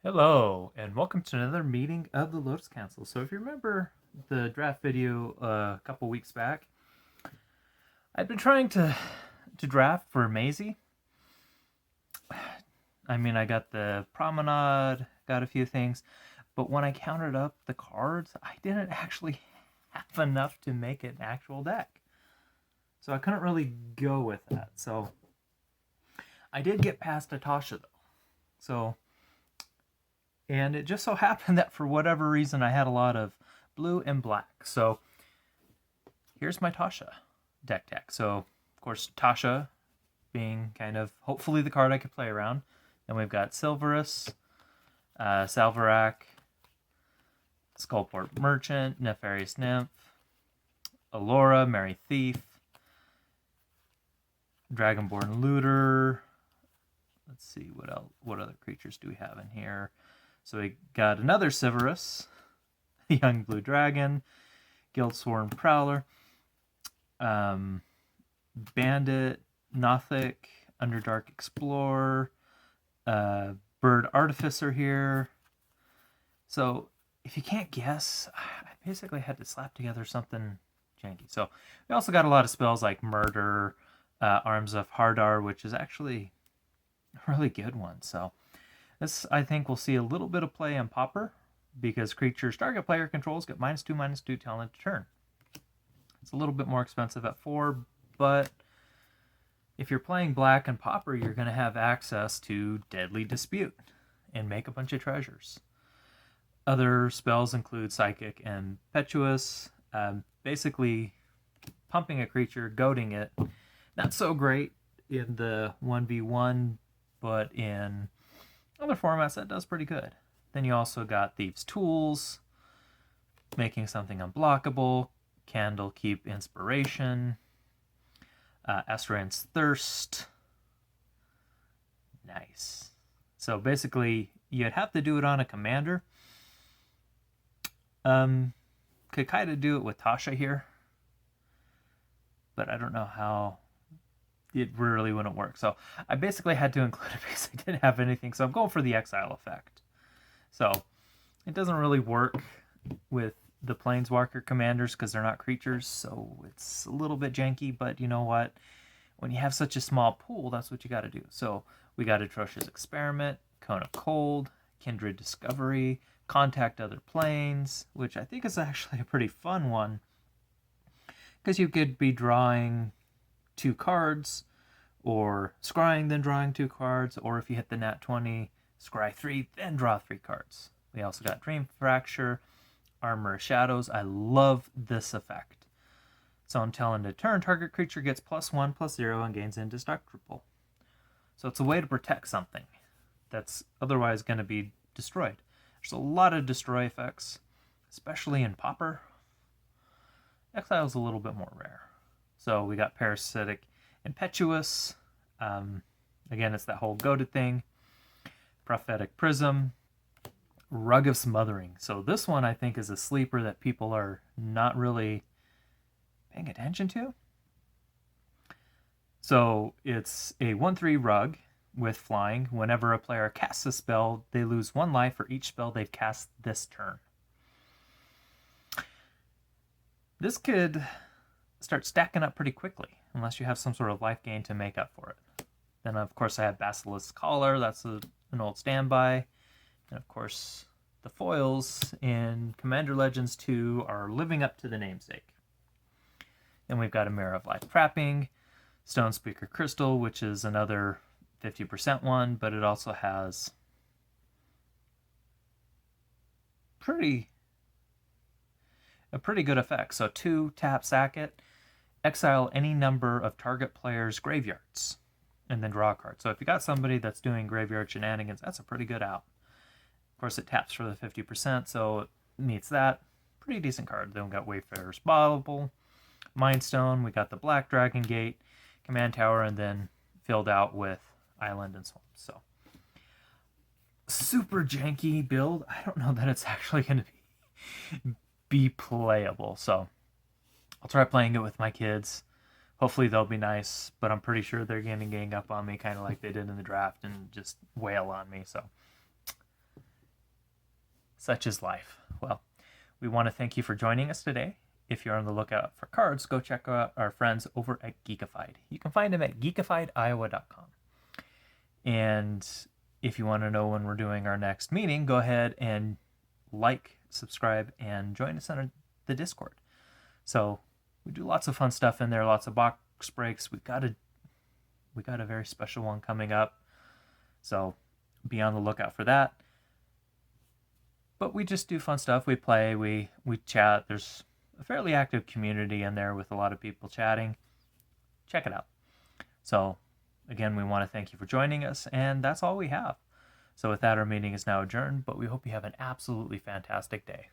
Hello, and welcome to another meeting of the Lotus Council. So, if you remember the draft video a couple weeks back, I've been trying to draft for Maisie. I got the Promenade, got a few things, but when I counted up the cards, I didn't actually have enough to make an actual deck. So, I couldn't really go with that. So, I did get past Natasha, though. So, and it just so happened that for whatever reason I had a lot of blue and black. So here's my Tasha deck. So of course Tasha being kind of hopefully the card I could play around. Then we've got Silverus, Salvarak, Skullport Merchant, Nefarious Nymph, Alora, Merry Thief, Dragonborn Looter. Let's see what else. What other creatures do we have in here? So we got another Silverus, Young Blue Dragon, Guildsworn Prowler, Bandit, Nothic, Underdark Explorer, Bird Artificer here. So if you can't guess, I basically had to slap together something janky. So we also got a lot of spells like Murder, Arms of Hardar, which is actually a really good one. So this, I think, we'll see a little bit of play in Pauper because creatures target player controls get -2/-2 till end of turn. It's a little bit more expensive at 4, but if you're playing black and Pauper, you're going to have access to Deadly Dispute and make a bunch of treasures. Other spells include Psychic and Impetuous, basically pumping a creature, goading it. Not so great in the 1v1, but in other formats that does pretty good. Then you also got Thieves' Tools, making something unblockable, Candlekeep Inspiration, Astraean's Thirst. Nice. So basically, you'd have to do it on a commander. Could kind of do it with Tasha here, but I don't know how it really wouldn't work. So I basically had to include it because I didn't have anything. So I'm going for the exile effect. So it doesn't really work with the Planeswalker commanders because they're not creatures. So it's a little bit janky, but you know what? When you have such a small pool, that's what you got to do. So we got Atrocious Experiment, Cone of Cold, Kindred Discovery, Contact Other Planes, which I think is actually a pretty fun one because you could be drawing 2 cards, or scrying then drawing 2 cards, or if you hit the nat 20, scry 3 then draw 3 cards. We also got Dream Fracture, Armor of Shadows. I love this effect. So until end of turn, target creature gets +1/+0 and gains indestructible. So it's a way to protect something that's otherwise going to be destroyed. There's a lot of destroy effects, especially in Pauper. Exile's a little bit more rare. So we got Parasitic Impetuous. Again, it's that whole goaded thing. Prophetic Prism. Rug of Smothering. So this one I think is a sleeper that people are not really paying attention to. So it's a 1/3 rug with flying. Whenever a player casts a spell, they lose 1 life for each spell they've cast this turn. This could start stacking up pretty quickly, unless you have some sort of life gain to make up for it. Then, of course, I have Basilisk Collar. That's an old standby. And, of course, the foils in Commander Legends 2 are living up to the namesake. Then we've got a Mirror of Life Trapping, Stone Speaker Crystal, which is another 50% one, but it also has a pretty good effect. So 2 tap, sack it, exile any number of target players' graveyards, and then draw a card. So if you got somebody that's doing graveyard shenanigans, that's a pretty good out. Of course, it taps for the 50%, so it meets that. Pretty decent card. Then we got Wayfarer's Bauble, Mind Stone, we got the Black Dragon Gate, Command Tower, and then filled out with Island and Swamp. So super janky build. I don't know that it's actually going to be playable. So I'll try playing it with my kids. Hopefully they'll be nice, but I'm pretty sure they're going to gang up on me kind of like they did in the draft and just wail on me. So Such is life. Well, we want to thank you for joining us today. If you're on the lookout for cards, go check out our friends over at Geekified. You can find them at geekifiediowa.com. And if you want to know when we're doing our next meeting, go ahead and like, subscribe, and join us on the Discord. So we do lots of fun stuff in there, lots of box breaks. We got a very special one coming up, so be on the lookout for that. But we just do fun stuff. We play, we chat. There's a fairly active community in there with a lot of people chatting. Check it out. So again, we want to thank you for joining us, and that's all we have. So with that, our meeting is now adjourned, but we hope you have an absolutely fantastic day.